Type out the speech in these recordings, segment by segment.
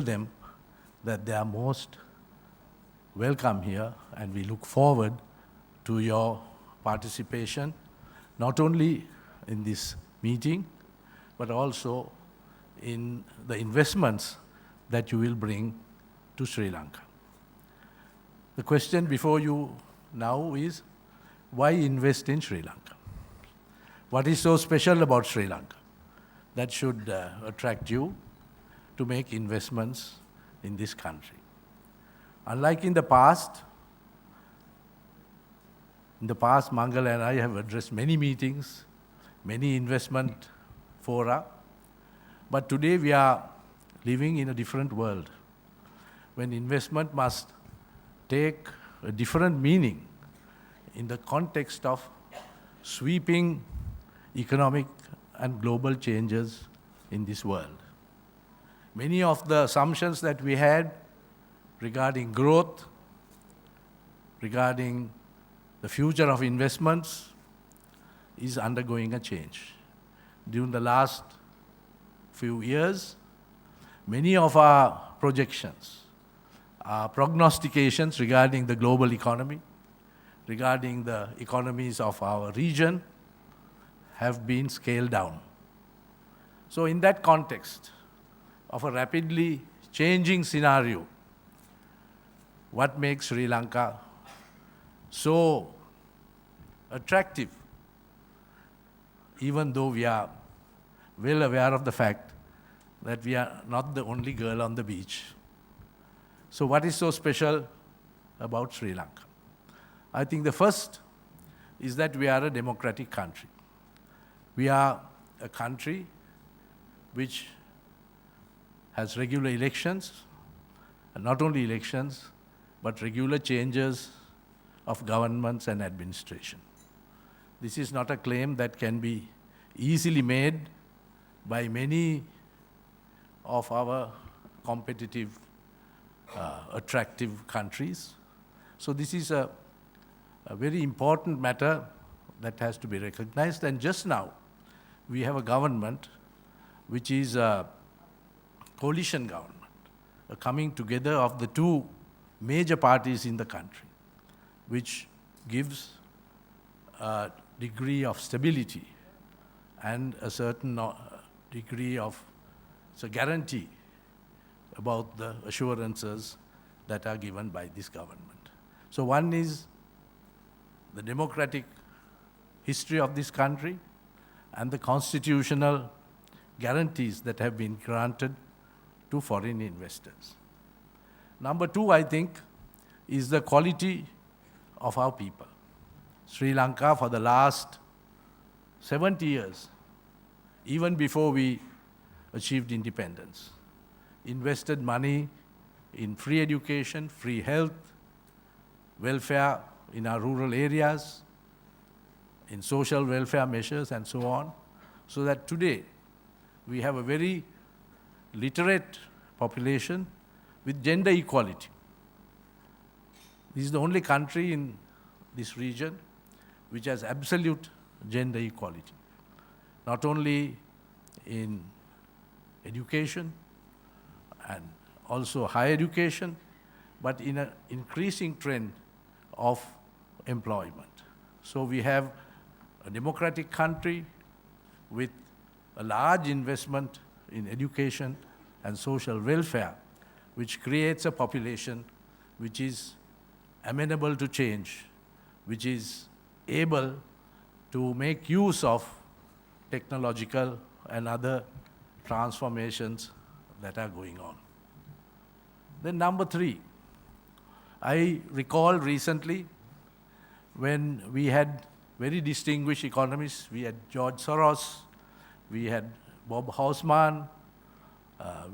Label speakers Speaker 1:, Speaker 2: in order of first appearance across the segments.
Speaker 1: them that they are most welcome here, and we look forward to your participation, not only in this meeting, but also in the investments that you will bring to Sri Lanka. The question before you now is, why invest in Sri Lanka? What is so special about Sri Lanka that should attract you to make investments in this country? Unlike in the past, Mangal and I have addressed many meetings, many investment fora, but today we are living in a different world when investment must take a different meaning in the context of sweeping economic and global changes in this world. Many of the assumptions that we had regarding growth, regarding the future of investments, is undergoing a change. During the last few years, many of our projections, our prognostications regarding the global economy, regarding the economies of our region, have been scaled down. So in that context of a rapidly changing scenario, what makes Sri Lanka so attractive, even though we are well aware of the fact that we are not the only girl on the beach? So what is so special about Sri Lanka? I think the first is that we are a democratic country. We are a country which has regular elections, and not only elections, but regular changes of governments and administration. This is not a claim that can be easily made by many of our competitive, attractive countries. So this is a very important matter that has to be recognized. And just now, we have a government which is a coalition government, a coming together of the two major parties in the country, which gives a degree of stability and a certain degree of guarantee about the assurances that are given by this government. So one is the democratic history of this country and the constitutional guarantees that have been granted to foreign investors. Number two, I think, is the quality of our people. Sri Lanka, for the last 70 years, even before we achieved independence, invested money in free education, free health, welfare in our rural areas, in social welfare measures and so on, so that today we have a very literate population with gender equality. This is the only country in this region which has absolute gender equality, not only in education and also higher education, but in an increasing trend of employment. So we have a democratic country with a large investment in education and social welfare, which creates a population which is amenable to change, which is able to make use of technological and other transformations that are going on. Then number three, I recall recently when we had very distinguished economists. We had George Soros, we had Bob Hausman,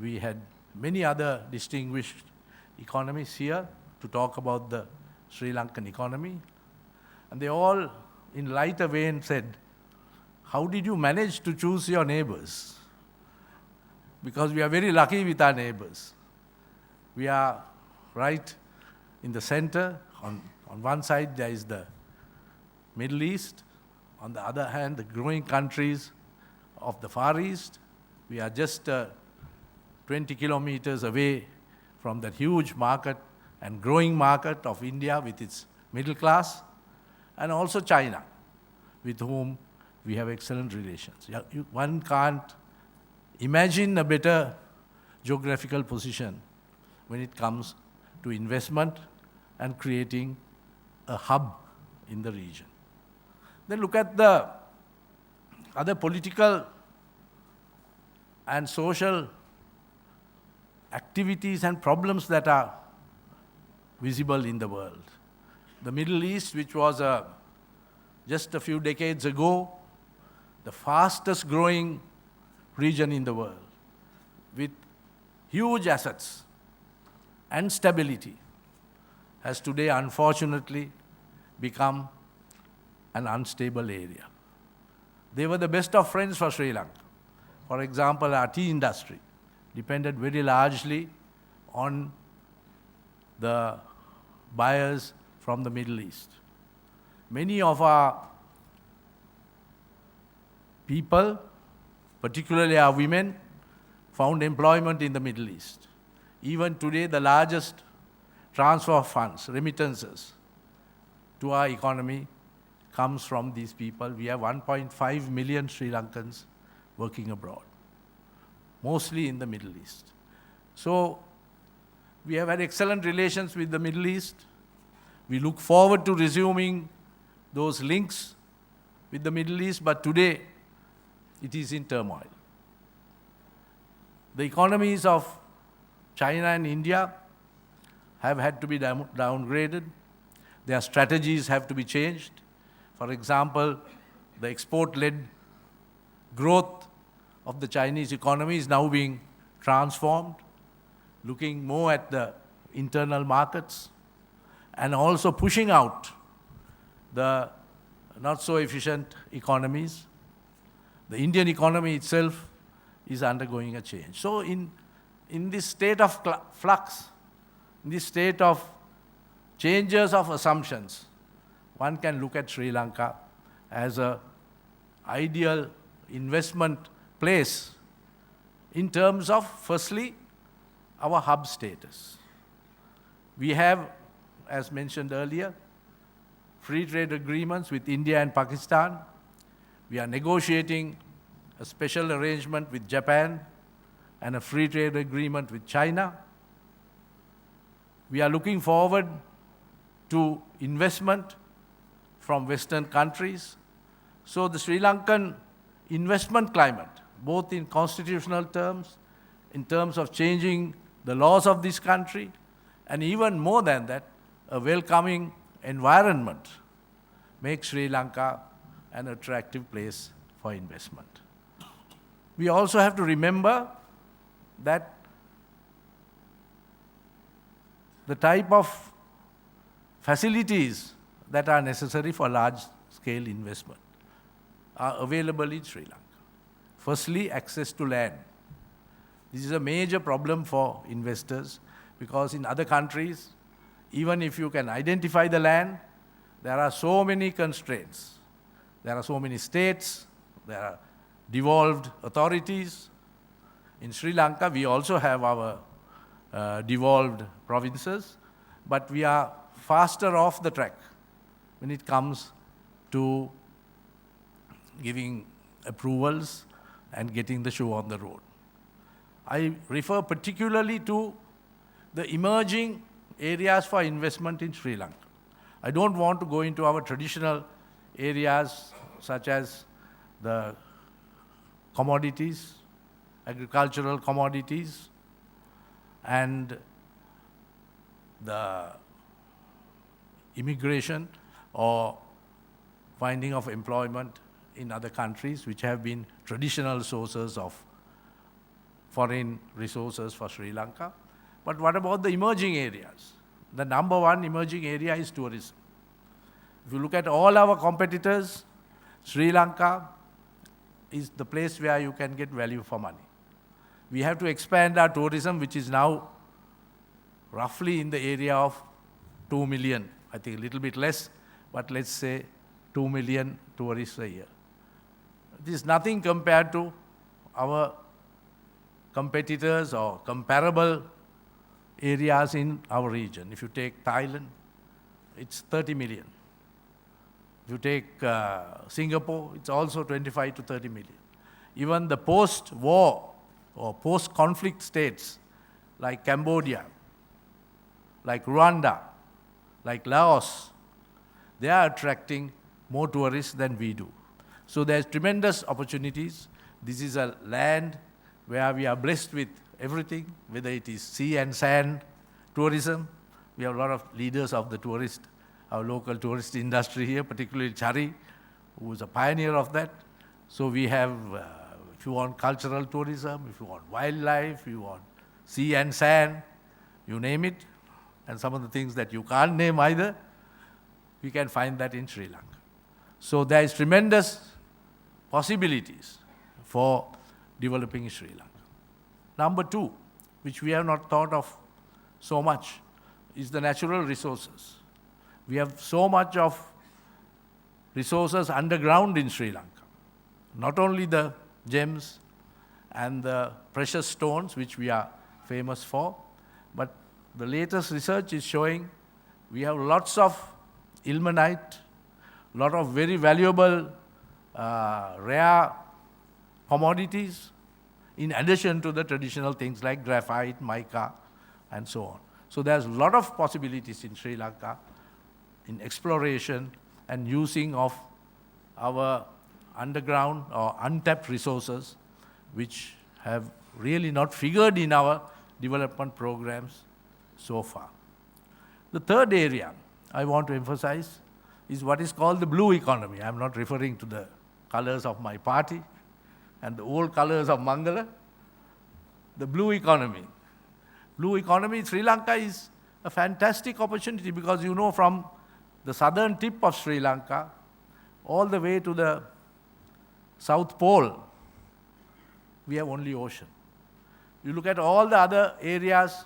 Speaker 1: we had many other distinguished economists here to talk about the Sri Lankan economy. And they all, in lighter vein, said, how did you manage to choose your neighbors? Because we are very lucky with our neighbors. We are right in the center. On one side, there is the Middle East. On the other hand, the growing countries of the Far East. We are just 20 kilometers away from that huge market and growing market of India with its middle class, and also China, with whom we have excellent relations. One can't imagine a better geographical position when it comes to investment and creating a hub in the region. Then look at the other political and social activities and problems that are visible in the world. The Middle East, which was just a few decades ago, the fastest growing region in the world, with huge assets and stability, has today unfortunately become an unstable area. They were the best of friends for Sri Lanka. For example, our tea industry depended very largely on the buyers from the Middle East. Many of our people, particularly our women, found employment in the Middle East. Even today, the largest transfer of funds, remittances, to our economy comes from these people. We have 1.5 million Sri Lankans working abroad, mostly in the Middle East. So we have had excellent relations with the Middle East. We look forward to resuming those links with the Middle East, but today it is in turmoil. The economies of China and India have had to be downgraded. Their strategies have to be changed. For example, the export-led growth of the Chinese economy is now being transformed, looking more at the internal markets and also pushing out the not so efficient economies. The Indian economy itself is undergoing a change. So in this state of flux, in this state of changes of assumptions, one can look at Sri Lanka as an ideal investment place in terms of, firstly, our hub status. We have, as mentioned earlier, free trade agreements with India and Pakistan. We are negotiating a special arrangement with Japan and a free trade agreement with China. We are looking forward to investment from Western countries. So the Sri Lankan investment climate, both in constitutional terms, in terms of changing the laws of this country, and even more than that, a welcoming environment, makes Sri Lanka an attractive place for investment. We also have to remember that the type of facilities that are necessary for large-scale investment are available in Sri Lanka. Firstly, access to land. This is a major problem for investors because in other countries, even if you can identify the land, there are so many constraints. There are so many states, there are devolved authorities. In Sri Lanka, we also have our devolved provinces, but we are faster off the track when it comes to giving approvals and getting the show on the road. I refer particularly to the emerging areas for investment in Sri Lanka. I don't want to go into our traditional areas such as the commodities, agricultural commodities, and the immigration or finding of employment in other countries which have been traditional sources of foreign resources for Sri Lanka. But what about the emerging areas? The number one emerging area is tourism. If you look at all our competitors, Sri Lanka is the place where you can get value for money. We have to expand our tourism, which is now roughly in the area of 2 million, I think a little bit less, but let's say 2 million tourists a year. This is nothing compared to our competitors or comparable areas in our region. If you take Thailand, it's 30 million. If you take Singapore, it's also 25 to 30 million. Even the post-war or post-conflict states like Cambodia, like Rwanda, like Laos, they are attracting more tourists than we do. So there's tremendous opportunities. This is a land where we are blessed with everything, whether it is sea and sand tourism. We have a lot of leaders of the our local tourist industry here, particularly Chari, who is a pioneer of that. So we have, if you want cultural tourism, if you want wildlife, if you want sea and sand, you name it, and some of the things that you can't name either, we can find that in Sri Lanka. So there is tremendous possibilities for developing Sri Lanka. Number two, which we have not thought of so much, is the natural resources. We have so much of resources underground in Sri Lanka. Not only the gems and the precious stones, which we are famous for, but the latest research is showing we have lots of ilmenite, lot of very valuable, rare commodities, in addition to the traditional things like graphite, mica, and so on. So there's a lot of possibilities in Sri Lanka in exploration and using of our underground or untapped resources, which have really not figured in our development programs so far. The third area I want to emphasize is what is called the blue economy. I'm not referring to the colors of my party and the old colors of Mangala. The blue economy. Blue economy, Sri Lanka is a fantastic opportunity because you know from the southern tip of Sri Lanka all the way to the South Pole, we have only ocean. You look at all the other areas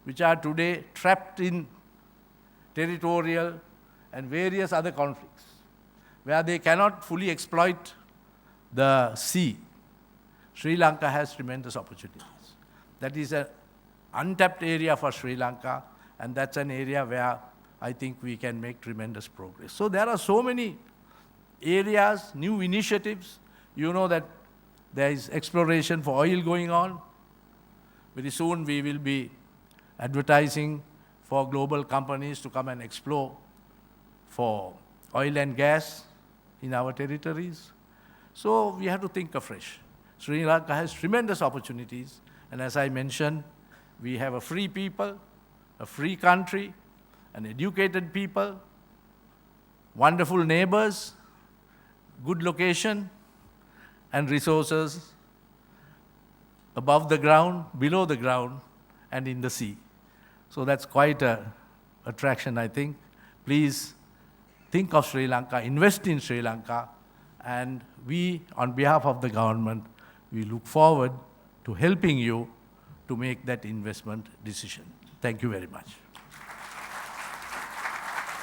Speaker 1: which are today trapped in territorial and various other conflicts, where they cannot fully exploit the sea. Sri Lanka has tremendous opportunities. That is an untapped area for Sri Lanka, and that's an area where I think we can make tremendous progress. So there are so many areas, new initiatives. You know that there is exploration for oil going on. Very soon we will be advertising for global companies to come and explore for oil and gas in our territories. So we have to think afresh. Sri Lanka has tremendous opportunities, and as I mentioned, we have a free people, a free country, an educated people, wonderful neighbors, good location, and resources above the ground, below the ground, and in the sea. So that's quite an attraction, I think. Please think of Sri Lanka, invest in Sri Lanka, and we, on behalf of the government, we look forward to helping you to make that investment decision. Thank you very much.